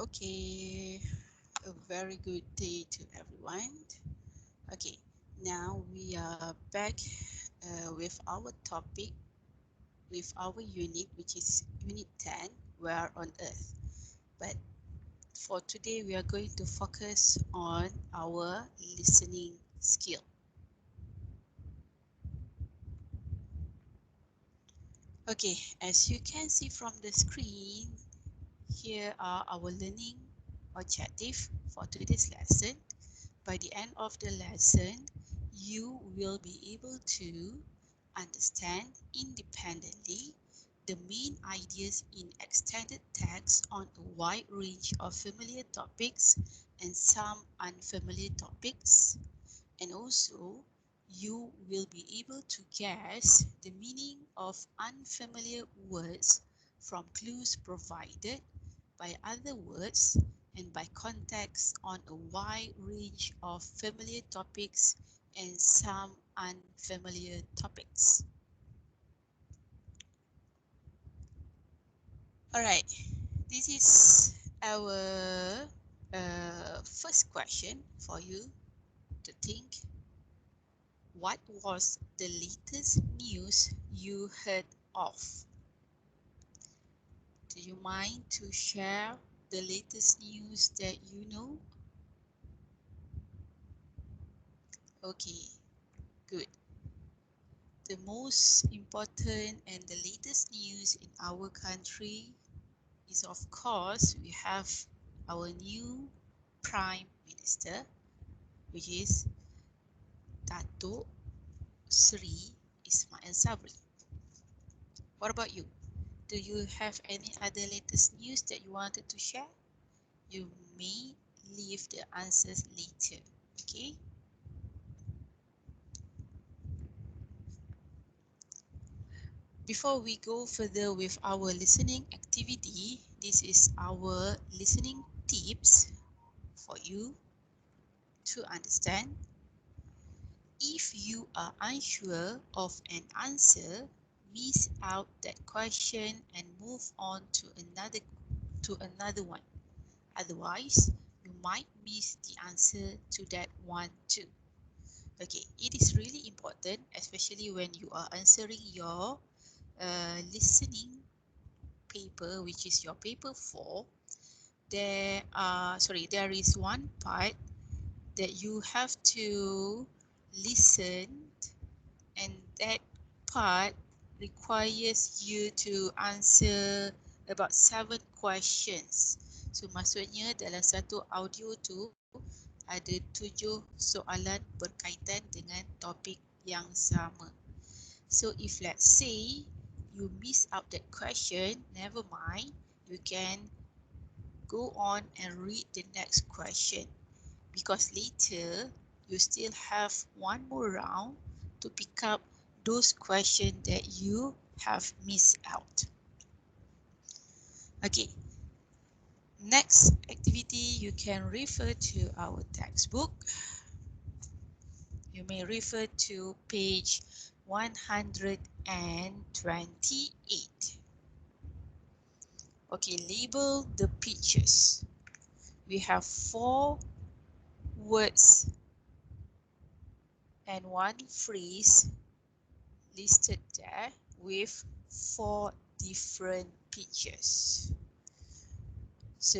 Okay, a very good day to everyone. Okay, now we are back with our topic, with our unit, which is Unit 10, Where on Earth. But for today, we are going to focus on our listening skill. Okay, as you can see from the screen, here are our learning objective for today's lesson. By the end of the lesson, you will be able to understand independently the main ideas in extended text on a wide range of familiar topics and some unfamiliar topics. And also, you will be able to guess the meaning of unfamiliar words from clues provided by other words and by context on a wide range of familiar topics and some unfamiliar topics. All right, this is our first question for you to think. What was the latest news you heard of? Do you mind to share the latest news that you know? Okay, good. The most important and the latest news in our country is, of course, we have our new Prime Minister, which is Dato Sri Ismail Sabri. What about you? Do you have any other latest news that you wanted to share? You may leave the answers later, okay? Before we go further with our listening activity, this is our listening tips for you to understand. If you are unsure of an answer, miss out that question and move on to another one. Otherwise, you might miss the answer to that one too. Okay, it is really important, especially when you are answering your listening paper, which is your paper 4. There is one part that you have to listen, and that part requires you to answer about 7 questions. So maksudnya dalam satu audio tu ada 7 soalan berkaitan dengan topik yang sama. So if let's say you miss out that question, never mind, you can go on and read the next question, because later you still have one more round to pick up those questions that you have missed out. Okay, next activity, you can refer to our textbook. You may refer to page 128. Okay, label the pictures. We have 4 words and 1 phrase listed there with 4 different pictures. So,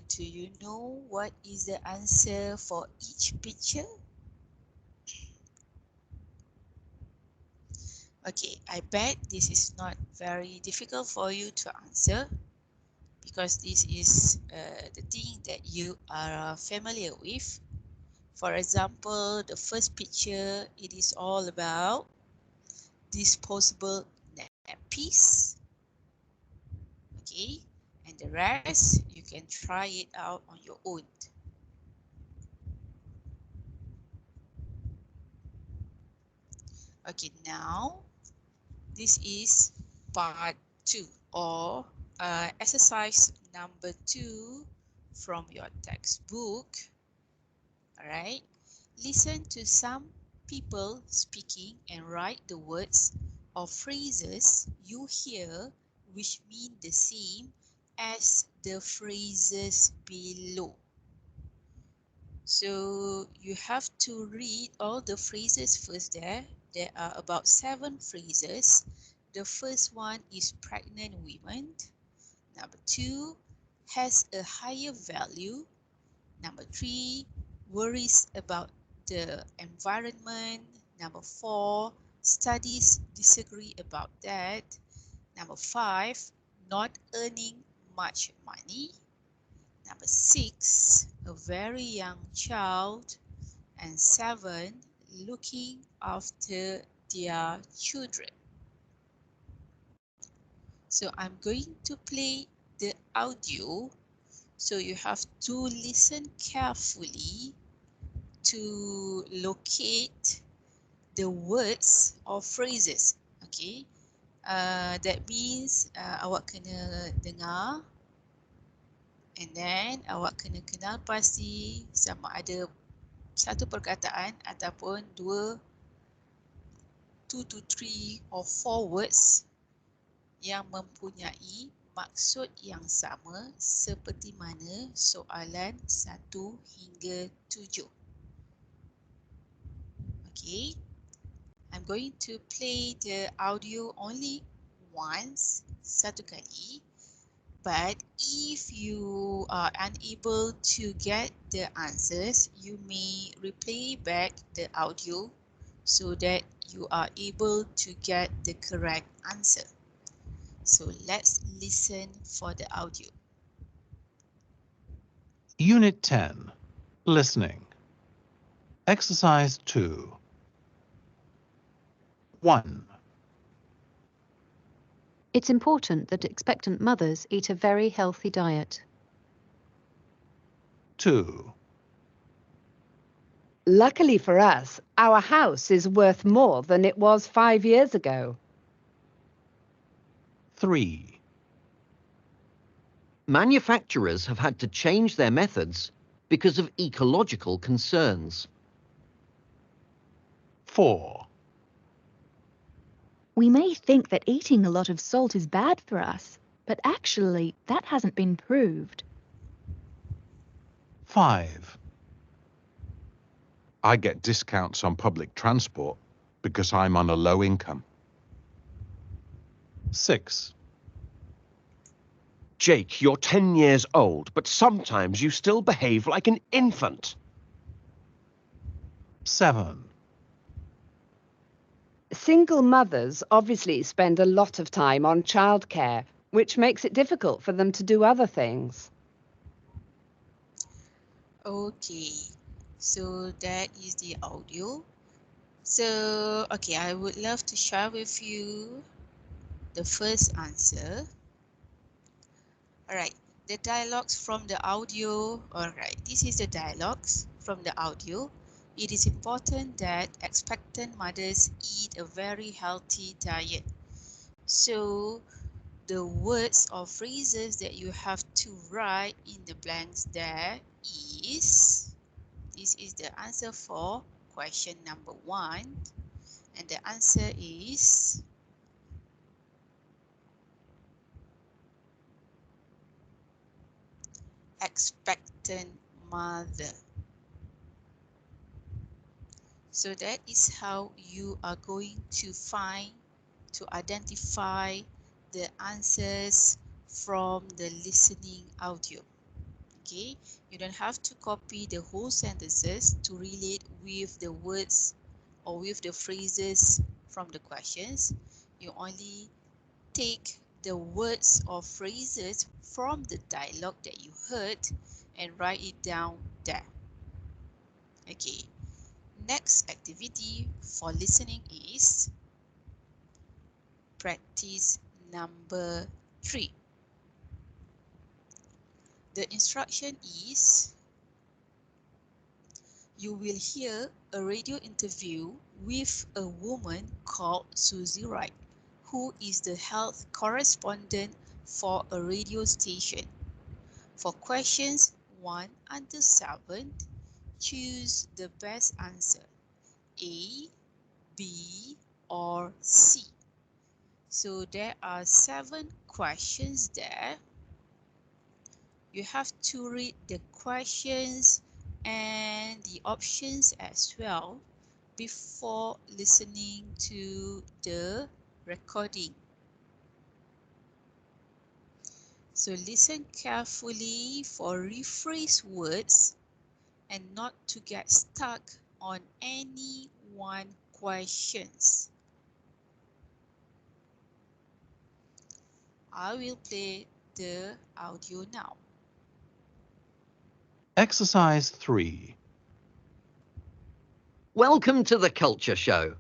do you know what is the answer for each picture? Okay, I bet this is not very difficult for you to answer, because this is the thing that you are familiar with. For example, the first picture, it is all about disposable nappies. Okay, and the rest you can try it out on your own. Okay, now this is part 2, or exercise number 2 from your textbook. All right, listen to some people speaking and write the words or phrases you hear which mean the same as the phrases below. So you have to read all the phrases first there. There are about 7 phrases. The first one is pregnant women. Number 2, has a higher value. Number 3, worries about the environment. Number 4, studies disagree about that. Number 5, not earning much money. Number 6, a very young child. And 7, looking after their children. So I'm going to play the audio. So you have to listen carefully to locate the words or phrases. Okay, that means awak kena dengar, and then awak kena kenal pasti sama ada satu perkataan ataupun 2 to 3 or 4 words yang mempunyai maksud yang sama seperti mana soalan 1 hingga 7. Okay, I'm going to play the audio only once, satu kali. But if you are unable to get the answers, you may replay back the audio so that you are able to get the correct answer. So let's listen for the audio. Unit 10. Listening. Exercise 2. 1, It's important that expectant mothers eat a very healthy diet. 2, Luckily for us, our house is worth more than it was 5 years ago. 3, Manufacturers have had to change their methods because of ecological concerns. 4, We may think that eating a lot of salt is bad for us, but actually that hasn't been proved. 5, I get discounts on public transport because I'm on a low income. 6, Jake, you're 10 years old, but sometimes you still behave like an infant. 7, Single mothers obviously spend a lot of time on childcare, which makes it difficult for them to do other things. Okay, so that is the audio. So, okay, I would love to share with you the first answer. Alright, the dialogues from the audio. Alright, this is the dialogues from the audio. It is important that expectant mothers eat a very healthy diet. So, the words or phrases that you have to write in the blanks there is, this is the answer for question number 1, and the answer is expectant mother. So that is how you are going to identify the answers from the listening audio. Okay, you don't have to copy the whole sentences to relate with the words or with the phrases from the questions. You only take the words or phrases from the dialogue that you heard and write it down there. Okay, next activity for listening is practice number 3. The instruction is, you will hear a radio interview with a woman called Susie Wright, who is the health correspondent for a radio station. For questions 1 until 7, choose the best answer, A, B, or C. So there are 7 questions there. You have to read the questions and the options as well before listening to the recording. So listen carefully for rephrase words and not to get stuck on any one questions. I will play the audio now. Exercise 3. Welcome to the Culture Show.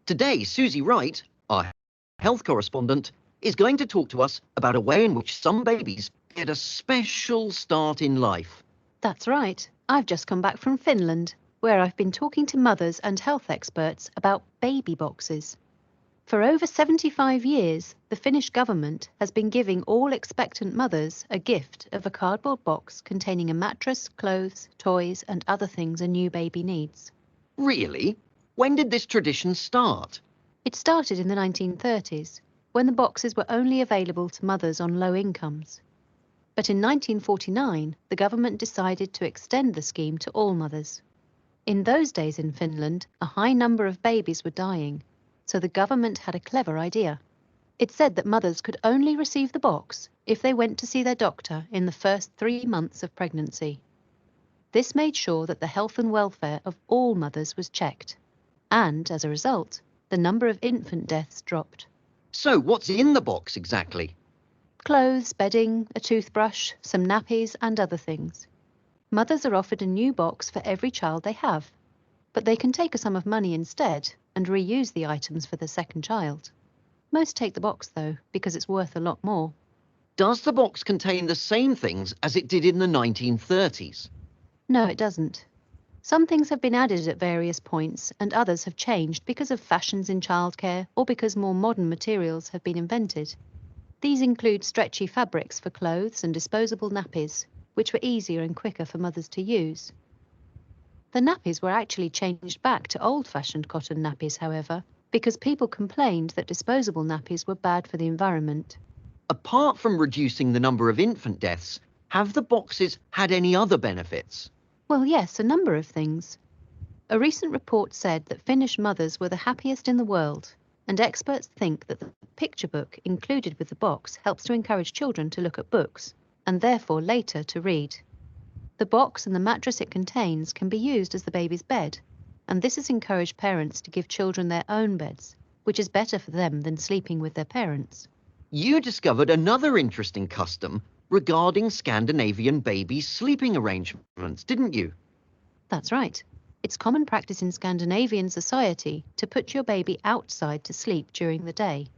Today, Susie Wright, our health correspondent, is going to talk to us about a way in which some babies get a special start in life. That's right. I've just come back from Finland, where I've been talking to mothers and health experts about baby boxes. For over 75 years, the Finnish government has been giving all expectant mothers a gift of a cardboard box containing a mattress, clothes, toys, and other things a new baby needs. Really? When did this tradition start? It started in the 1930s, when the boxes were only available to mothers on low incomes. But in 1949, the government decided to extend the scheme to all mothers. In those days in Finland, a high number of babies were dying, so the government had a clever idea. It said that mothers could only receive the box if they went to see their doctor in the first 3 months of pregnancy. This made sure that the health and welfare of all mothers was checked, and as a result, the number of infant deaths dropped. So, what's in the box exactly? Clothes, bedding, a toothbrush, some nappies, and other things. Mothers are offered a new box for every child they have, but they can take a sum of money instead and reuse the items for their second child. Most take the box though, because it's worth a lot more. Does the box contain the same things as it did in the 1930s? No, it doesn't. Some things have been added at various points and others have changed because of fashions in childcare or because more modern materials have been invented. These include stretchy fabrics for clothes and disposable nappies, which were easier and quicker for mothers to use. The nappies were actually changed back to old-fashioned cotton nappies, however, because people complained that disposable nappies were bad for the environment. Apart from reducing the number of infant deaths, have the boxes had any other benefits? Well, yes, a number of things. A recent report said that Finnish mothers were the happiest in the world, and experts think that the picture book included with the box helps to encourage children to look at books, and therefore later to read. The box and the mattress it contains can be used as the baby's bed, and this has encouraged parents to give children their own beds, which is better for them than sleeping with their parents. You discovered another interesting custom regarding Scandinavian babies' sleeping arrangements, didn't you? That's right. It's common practice in Scandinavian society to put your baby outside to sleep during the day.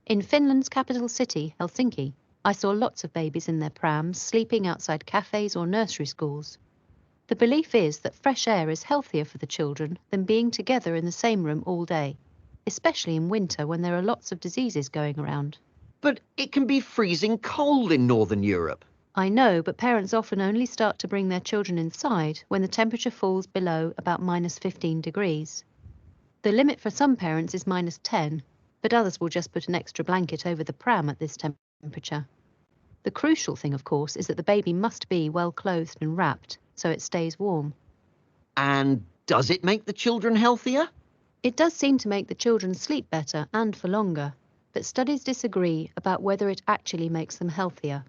In Finland's capital city, Helsinki, I saw lots of babies in their prams sleeping outside cafes or nursery schools. The belief is that fresh air is healthier for the children than being together in the same room all day, especially in winter when there are lots of diseases going around. But it can be freezing cold in Northern Europe. I know, but parents often only start to bring their children inside when the temperature falls below about -15 degrees. The limit for some parents is -10, but others will just put an extra blanket over the pram at this temperature. The crucial thing, of course, is that the baby must be well clothed and wrapped so it stays warm. And does it make the children healthier? It does seem to make the children sleep better and for longer, but studies disagree about whether it actually makes them healthier.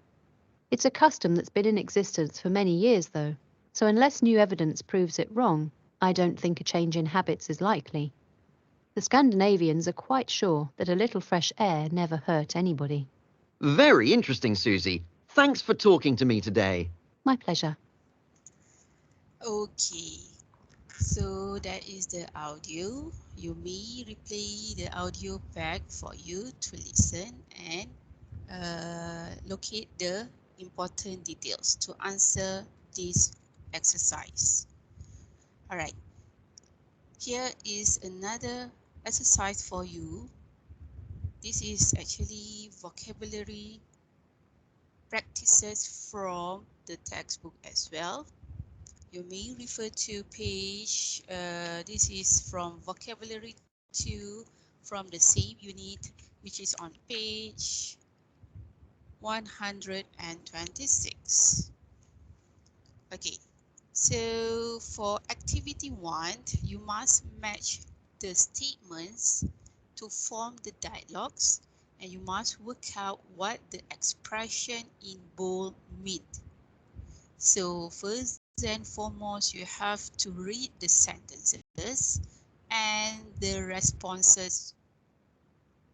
It's a custom that's been in existence for many years, though, so unless new evidence proves it wrong, I don't think a change in habits is likely. The Scandinavians are quite sure that a little fresh air never hurt anybody. Very interesting, Susie. Thanks for talking to me today. My pleasure. Okay, so that is the audio. You may replay the audio back for you to listen and locate the important details to answer this exercise. All right, here is another exercise for you. This is actually vocabulary practices from the textbook as well. You may refer to page, this is from vocabulary 2 from the same unit, which is on page 126. Okay, so for activity 1, you must match the statements to form the dialogues, and you must work out what the expression in bold means. So first and foremost, you have to read the sentences and the responses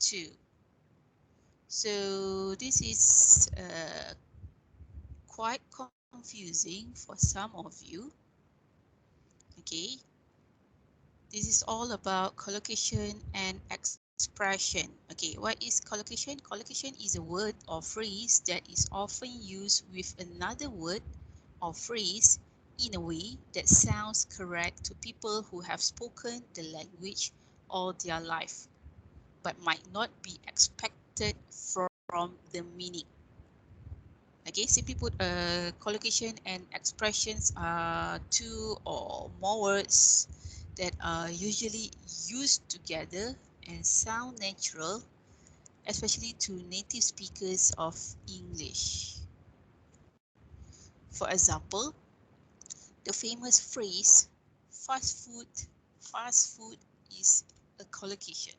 too. So this is quite confusing for some of you. Okay, this is all about collocation and expression. Okay, what is collocation? Collocation is a word or phrase that is often used with another word or phrase in a way that sounds correct to people who have spoken the language all their life, but might not be expected from the meaning. Okay, simply put, collocation and expressions are two or more words that are usually used together and sound natural, especially to native speakers of English. For example, the famous phrase fast food is a collocation.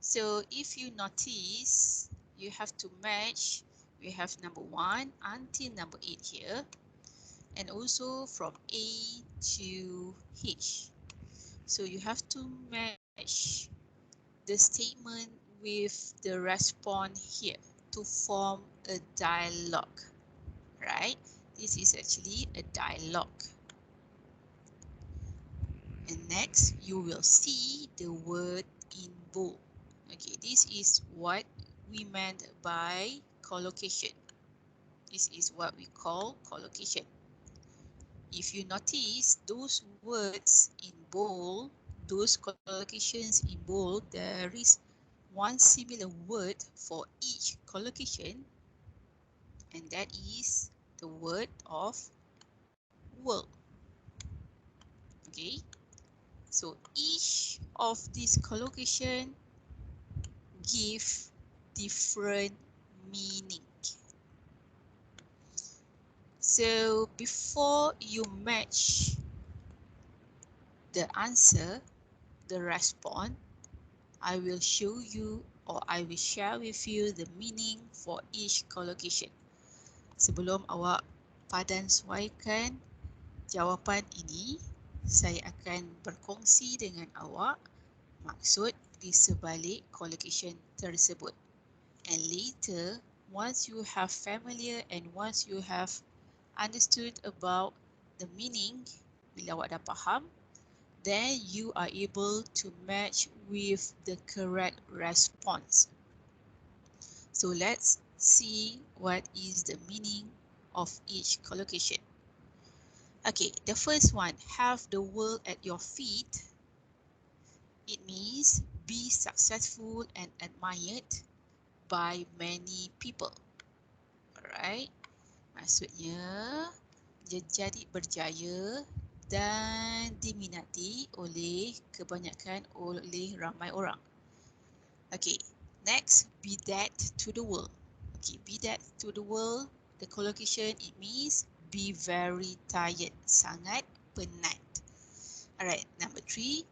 So if you notice, you have to match. We have number 1 until number 8 here, and also from A to H. So you have to match the statement with the response here to form a dialogue, right? This is actually a dialogue. And next, you will see the word in bold. Okay, this is what we meant by collocation. This is what we call collocation. If you notice those words in bold, those collocations in bold, there is one similar word for each collocation, and that is the word of world. Okay, so each of these collocation give different meaning. So before you match the answer, the response, I will show you or I will share with you the meaning for each collocation. Sebelum awak padan suaikan jawapan ini, saya akan berkongsi dengan awak maksud di sebalik collocation tersebut. And later, once you have familiar and once you have understood about the meaning, bila awak dah faham, then you are able to match with the correct response. So let's see what is the meaning of each collocation. Okay, the first one, have the world at your feet. It means be successful and admired by many people. Alright, maksudnya jadi berjaya dan diminati oleh kebanyakan oleh ramai orang. Okay, next, be that to the world. Okay, be that to the world, the collocation, it means be very tired, sangat penat. Alright, number 3,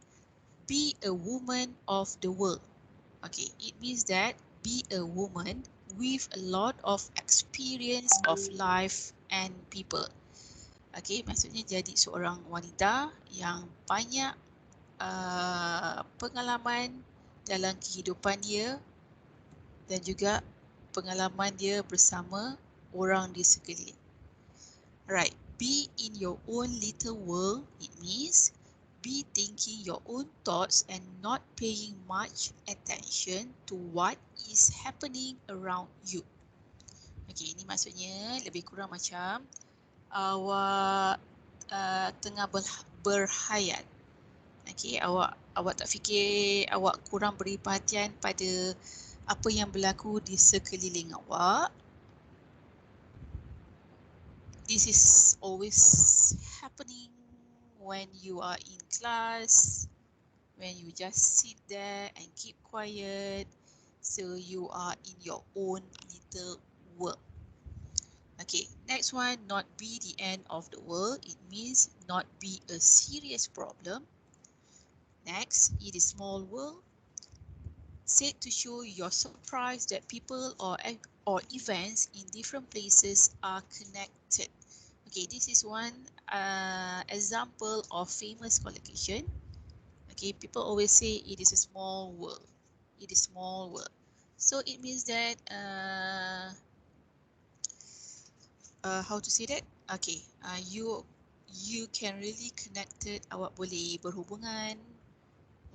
be a woman of the world. Okay, it means that be a woman with a lot of experience of life and people. Okay, maksudnya jadi seorang wanita yang banyak pengalaman dalam kehidupan dia dan juga pengalaman dia bersama orang di sekeliling. Right, be in your own little world, it means be thinking your own thoughts and not paying much attention to what is happening around you. Okay, ini maksudnya lebih kurang macam awak tengah berhayat. Okay, awak tak fikir, awak kurang beri perhatian pada apa yang berlaku di sekeliling awak. This is always happening when you are in class, when you just sit there and keep quiet. So you are in your own little world. Okay, next one, not be the end of the world. It means not be a serious problem. Next, it is small world. Said to show your surprise that people or events in different places are connected. Okay, this is one example of famous collocation. Okay, people always say it is a small world. It is small world. So it means that how to say that? Okay, you can really connected. Awak boleh berhubungan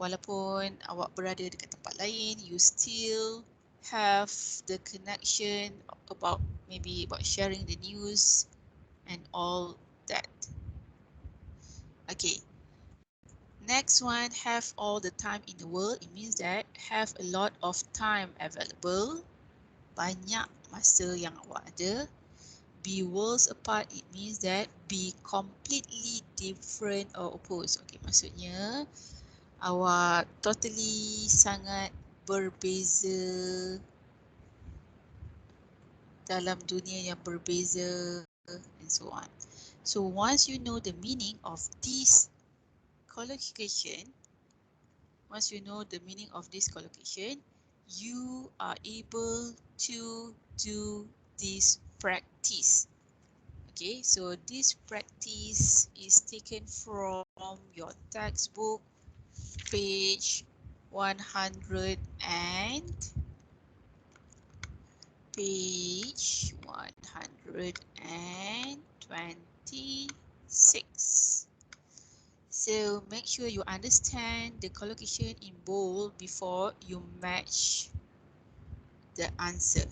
walaupun awak berada dekat tempat lain. You still have the connection about maybe about sharing the news and all that. Okay. Next one, have all the time in the world. It means that have a lot of time available. Banyak masa yang awak ada. Be worlds apart, it means that be completely different or opposed. Okay, maksudnya awak totally sangat berbeza dalam dunia yang berbeza and so on. So once you know the meaning of this collocation, you are able to do this practice. Okay, so this practice is taken from your textbook, page 100 and page 126. So make sure you understand the collocation in bold before you match the answer.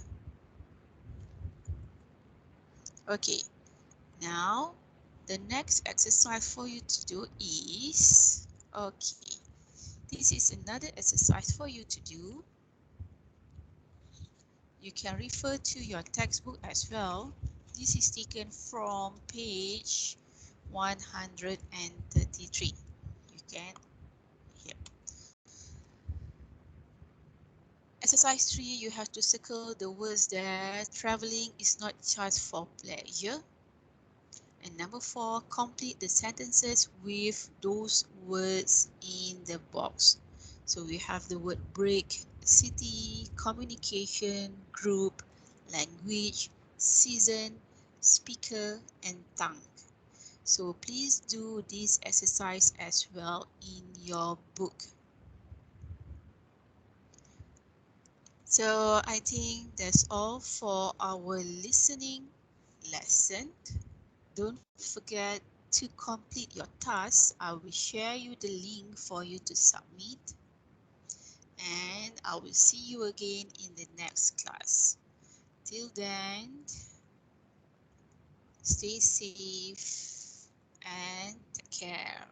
Okay, now the next exercise for you to do is, okay, this is another exercise for you to do. You can refer to your textbook as well. This is taken from page 133. You can here. Exercise 3, you have to circle the words there. Traveling is not just for pleasure. And number 4, complete the sentences with those words in the box. So we have the word break, city, communication, group, language, season, speaker, and tongue. So please do this exercise as well in your book. So I think that's all for our listening lesson. Don't forget to complete your task. I will share you the link for you to submit. And I will see you again in the next class. Till then, stay safe and take care.